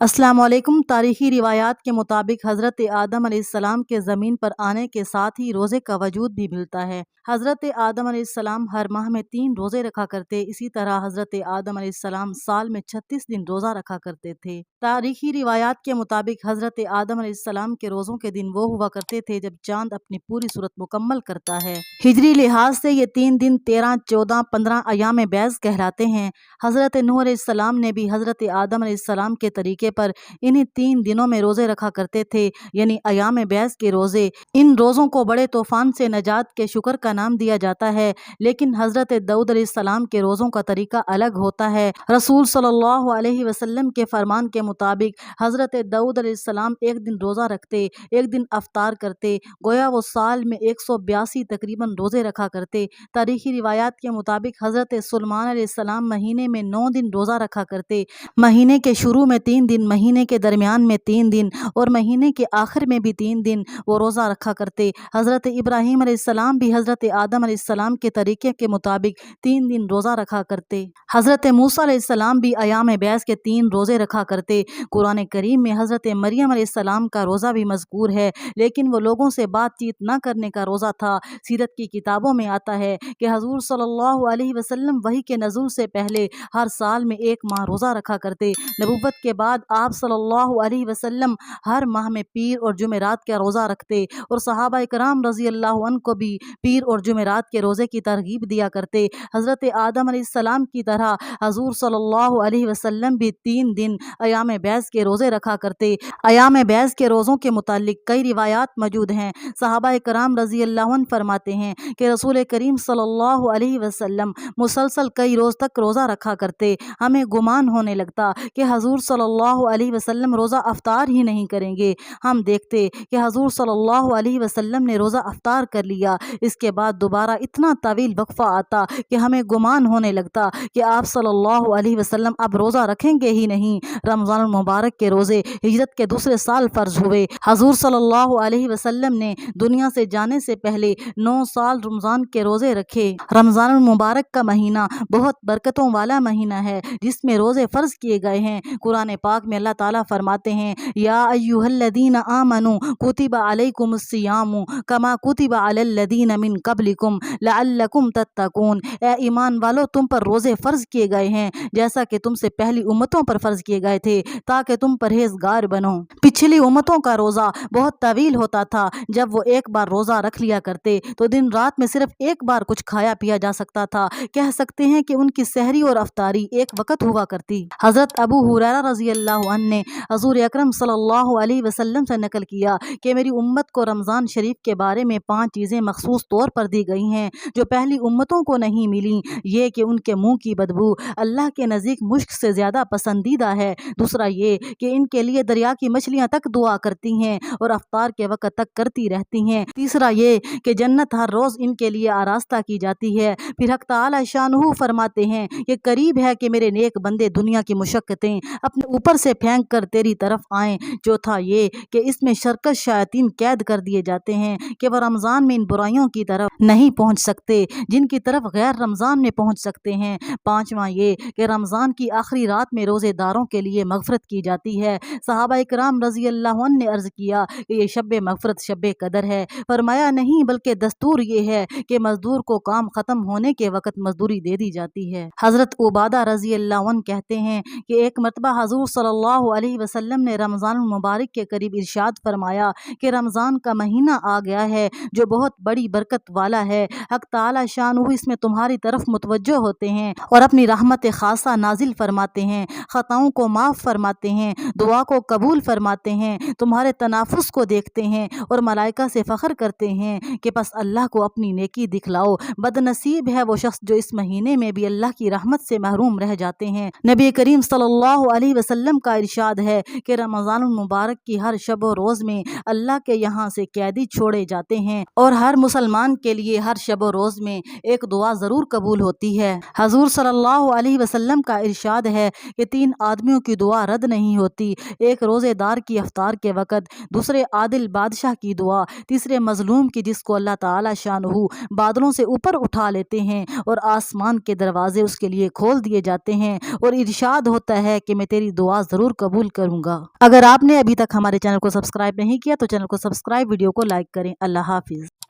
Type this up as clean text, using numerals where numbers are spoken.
अस्सलाम वालेकुम। तारीख़ी रिवायात के मुताबिक हज़रत आदम अलैहिस्सलाम के ज़मीन पर आने के साथ ही रोज़े का वजूद भी मिलता है। हज़रत आदम अलैहिस्सलाम हर माह में 3 रोज़े रखा करते। इसी तरह हज़रत आदम अलैहिस्सलाम साल में 36 दिन रोज़ा रखा करते थे। तारीख़ी रिवायात के मुताबिक हज़रत आदम अलैहिस्सलाम के रोज़ों के दिन वो हुआ करते थे जब चाँद अपनी पूरी सूरत मुकम्मल करता है। हिजरी लिहाज से ये 3 दिन 13, 14, 15 अयाम बैज़ कहलाते हैं। हज़रत नूह अलैहिस्सलाम ने भी हज़रत आदम अलैहिस्सलाम के तरीके पर इन्हीं 3 दिनों में रोज़े रखा करते थे, यानी अयाम बैज़ के रोज़े। इन रोज़ों को बड़े तूफ़ान से नजात के शुक्र का नाम दिया जाता है, लेकिन हज़रत दाऊद अलैहिस्सलाम के रोज़ों का तरीका अलग होता है। रसूल सल्लल्लाहु अलैहि वसल्लम के फरमान के मुताबिक हज़रत दाऊद अलैहिस्सलाम एक दिन रोज़ा रखते, एक दिन अफ्तार करते, गोया वो साल में 182 तकरीबन रोज़े रखा करते। तारीख़ी रिवायात के मुताबिक हज़रत सुलेमान अलैहिस्सलाम महीने में 9 दिन रोज़ा रखा करते। महीने के शुरू में 3 दिन, महीने के दरमियान में 3 दिन और महीने के आखिर में भी 3 दिन वो रोज़ा रखा करते। हज़रत इब्राहीम अलैहिस्सलाम भी हज़रत आदम अलैहिस्सलाम के तरीके के मुताबिक 3 दिन रोज़ा रखा करते। हज़रत मूसा अलैहिस्सलाम भी अयाम बैज़ के 3 रोज़े रखा करते। कुरान करीम में हज़रत मरियम अलैहिस्सलाम का रोज़ा भी मज़कूर है, लेकिन वो लोगों से बातचीत न करने का रोज़ा था। सीरत की किताबों में आता है कि हज़ूर सल्लल्लाहु अलैहि वसल्लम वही के नज़ुल से पहले हर साल में 1 माह रोज़ा रखा करते। नबुव्वत के बाद आप सल्लल्लाहु अलैहि वसल्लम हर माह में पीर और जुमेरात का रोज़ा रखते और सहाबा इकराम रज़ी अल्लाह अन्हु को भी पीर और जुमेरात के रोज़े की तरगीब दिया करते। हज़रत आदम अलैहिस्सलाम की तरह हज़ूर सल्लल्लाहु अलैहि वसल्लम भी 3 दिन अयाम बैज़ के रोज़े रखा करते। अयाम बैज़ के रोज़ों के मुतालिक कई रिवायात मौजूद हैं। सहाबा इकराम रज़ी अल्लाह अन्हु फरमाते हैं कि रसूल करीम सल्लल्लाहु अलैहि वसल्लम मुसलसल कई रोज़ तक रोज़ा रखा करते। हमें गुमान होने लगता कि हज़ूर सल्लल्लाहु अलैहि वसल्लम रोज़ा अफ्तार ही नहीं करेंगे। हम देखते कि हज़ूर सल्लल्लाहु अलैहि वसल्लम ने रोज़ा अफ्तार कर लिया, इसके बाद दोबारा इतना तवील वक्फ़ा आता कि हमें गुमान होने लगता कि आप सल्लल्लाहु अलैहि वसल्लम अब रोज़ा रखेंगे ही नहीं। रमज़ान मुबारक के रोज़े हिजरत के दूसरे साल फ़र्ज़ हुए। हज़ूर सल्लल्लाहु अलैहि वसल्लम ने दुनिया से जाने से पहले 9 साल रमज़ान के रोज़े रखे। रमज़ान मुबारक का महीना बहुत बरकतों वाला महीना है, जिसमें रोज़े फ़र्ज़ किए गए हैं। कुरान पाक में अल्लाह ताला फरमाते हैं, या अय्युहल्लज़ीना आमनू कुतिबा अलैकुमुस्सियामु कमा कुतिबा अलल्लज़ीना मिन क़ब्लिकुम लअल्लकुम तत्तकून। ए ईमान वालो, तुम पर रोज़े फ़र्ज़ किए गए हैं जैसा कि तुमसे पहली उम्मतों पर फ़र्ज़ किए गए थे, ताकि तुम परहेज़गार बनो। पिछली उम्मतों का रोज़ा बहुत तवील होता था। जब वो एक बार रोज़ा रख लिया करते तो दिन रात में सिर्फ एक बार कुछ खाया पिया जा सकता था। कह सकते हैं कि उनकी सहरी और अफ्तारी एक वक़्त हुआ करती। हज़रत अबू हुरैरा रज़ी अल्लाह अन्हु ने हज़ूर अकरम सल्लल्लाहु अलैहि वसल्लम से नकल किया कि मेरी उम्मत को रमज़ान शरीफ के बारे में 5 चीज़ें मखसूस तौर पर दी गई हैं जो पहली उम्मतों को नहीं मिली। ये कि उनके मुँह की बदबू अल्लाह के नज़दीक मुश्क से ज़्यादा पसंदीदा है। दूसरा ये कि इनके लिए दरिया की मछलियाँ तक दुआ करती हैं और अफ्तार के वक़्त तक करती रहती हैं। तीसरा ये कि जन्नत हर रोज़ इनके लिए आरास्ता की जाती है। फिर हक़ तआला शानुहु फरमाते हैं कि करीब है कि मेरे नेक बंदे दुनिया की मुशक्क़तें अपने ऊपर से फेंक कर तेरी तरफ आएँ। चौथा ये कि इसमें शरकश शयातीन कैद कर दिए जाते हैं कि वह रमज़ान में इन बुराइयों की तरफ नहीं पहुँच सकते जिनकी तरफ गैर रमज़ान में पहुँच सकते हैं। पाँचवां ये कि रमज़ान की आखिरी रात में रोज़ेदारों के लिए मग़फ़िरत की जाती है। सहाबा इकराम रज़ी अल्लाह अन्हु ने अर्ज़ किया कि ये शब मग़फ़िरत शब कदर है। फरमाया नहीं, बल्कि दस्तूर ये है कि मज़दूर को काम ख़त्म होने के वक़्त मज़दूरी दे दी जाती है। हज़रत उबादा रज़ी अल्लाह अन्हु कहते हैं कि एक मरतबा हज़ूर सल्लल्लाहु अलैहि वसल्लम ने रमज़ान मुबारक के करीब इरशाद फरमाया कि रमज़ान का महीना आ गया है जो बहुत बड़ी बरकत वाला है। हक़ तआला शानुहु इसमें तुम्हारी तरफ मुतवज्जो होते हैं और अपनी रहमत खासा नाजिल फरमाते हैं, ख़ताओं को माफ़ फरमाते हैं, दुआ को कबूल फरमाते हैं, तुम्हारे तनाफुस को देखते हैं और मलाइका से फ़ख्र करते हैं कि बस अल्लाह को अपनी नेकी दिखलाओ। बदनसीब है वो शख्स जो इस महीने में भी अल्लाह की रहमत से महरूम रह जाते हैं। नबी करीम सल्लल्लाहु अलैहि वसल्लम का इरशाद है कि रमज़ान मुबारक की हर शब व रोज़ में अल्लाह के यहाँ से कैदी छोड़े जाते हैं और हर मुसलमान के लिए हर शब व रोज़ में एक दुआ ज़रूर कबूल होती है। हज़ूर सल्लल्लाहु अलैहि वसल्लम का इरशाद है कि 3 आदमियों की दुआ रद्द नहीं होती, एक रोज़ेदार کی افطار کے وقت، دوسرے عادل بادشاہ کی دعا، تیسرے مظلوم کی جس کو اللہ تعالی شانہ بادلوں سے اوپر اٹھا لیتے ہیں اور آسمان کے دروازے اس کے لیے کھول دیے جاتے ہیں اور ارشاد ہوتا ہے کہ میں تیری دعا ضرور قبول کروں گا۔ اگر آپ نے ابھی تک ہمارے چینل کو سبسکرائب نہیں کیا تو چینل کو سبسکرائب، ویڈیو کو لائک کریں۔ اللہ حافظ۔